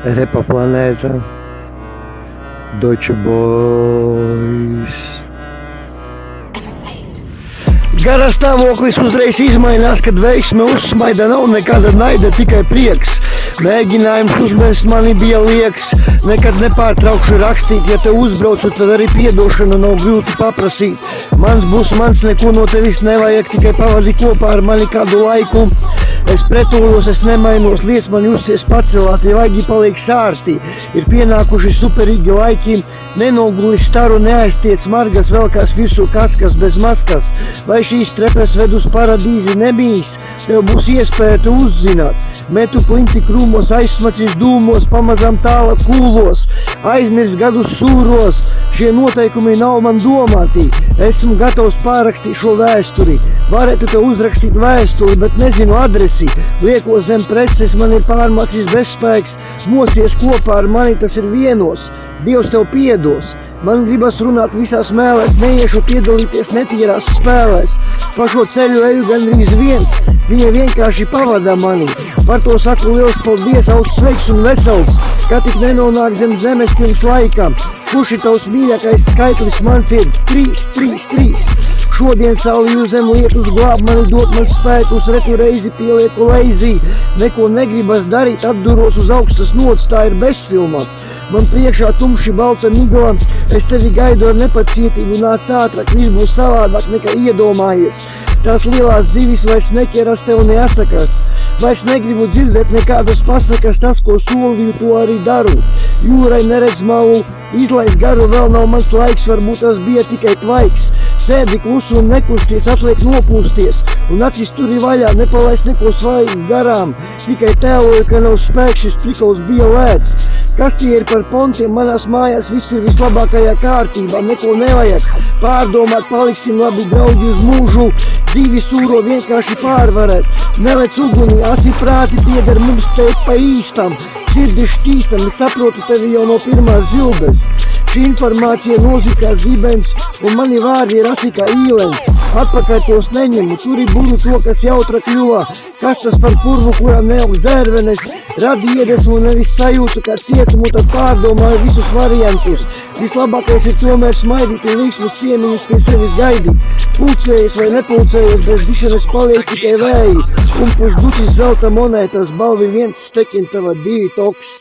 Repa planēta, Deutsche Boys. Garā stāvoklis uzreiz izmainās, kad veiksme uzsmaida, nav nekāda naida, tikai prieks. Mēģinājums uzmest mani bija lieks, nekad nepārtraukšu rakstīt, ja te uzbraucu, tad arī piedošanu nav grūti paprasīt. Mans būs mans, neko no tevis nevajag, tikai pavadi kopā ar mani kādu laiku. Es pretolos, es nemainos, liec man justies pacelāt, ja vaigi paliek sārtī. Ir pienākuši superīgi laiki, nenoguli staru, neaiztiec margas, velkās virsū kaskas bez maskas. Vai šīs trepes ved uz paradīzi nebīs, tev būs iespēja te uzzināt. Metu plinti krūmos, aizsmacis dūmos, pamazām tālāk kūlos, aizmirs gadus sūros. Šie noteikumi nav man domāti, esmu gatavs pārrakstīt šo vēsturi. Varētu te uzrakstīt vēstuli, bet nezinu adresi. Lieko zem preses, man ir pārmācījis bezspēks. Mosties kopā ar mani, tas ir vienos. Dievs tev piedos. Man gribas runāt visās mēlēs, neiešu piedalīties netīrās spēlēs. Pa šo ceļu eju gandrīz viens, viņa vienkārši pavadā mani. Par to saku liels paldies, augs sveiks un vesels, kā tik nenonāk zem zemes pirms laika. Kurš ir tavs mīļākais skaitlis, mans ir 3, 3, 3. Šodien sauli uz zem lietus glāb mani, dot man spēkus, retu reizi pielieku leizi. Neko negribas darīt, atduros uz augstas nots, tā ir bezfilma. Man priekšā tumši balta migla, es tevi gaidu ar nepacietību, nāc ātrāk, viss būs savādāk nekā iedomājies. Tās lielās zivis vairs neķeras, tev neasakas. Vairs negribu dzirdēt nekādas pasakas, tas, ko solīju, to arī daru. Jūrai neredz malu, izlaist garu, vēl nav mans laiks, varbūt tas bija tikai tvaiks. Sēdi klusu un nekusties, atliek nopūsties, un acis turi vaļā, nepalaist neko svaigu garām. Tikai tēloju, ka nav spēks, šis prikals bija lēts. Kas tie ir par pontiem, manās mājās viss ir vislabākajā kārtībā, neko nevajag pārdomāt, paliksim labi draugi uz mūžu. Dzīvi sūro vienkārši pārvarēt, nelec uguni, asi prāti pieder mums teikt pa īstam. Sirdi šķīstam, es saprotu tevi jau no pirmās zilbes. Šī informācija nozika zibens, un mani vārdi ir asi kā īlens. Atpakaļ tos neņemu, turi buru to, kas jautra kļuva. Kas tas par purvu, kuram neaug dzērvenes? Radi iedesmu, nevis sajūtu kā cietumu, tad pārdomāju visus variantus. Vislabākais ir tomēr smaidīt un līksmus ciemiņus pie sevis gaidīt. Pulcējies vai nepulcējies, bez dišanas paliek tikai vēji. Un pus ducis zelta monētas, balvi 1 stekin, tava 2 toks.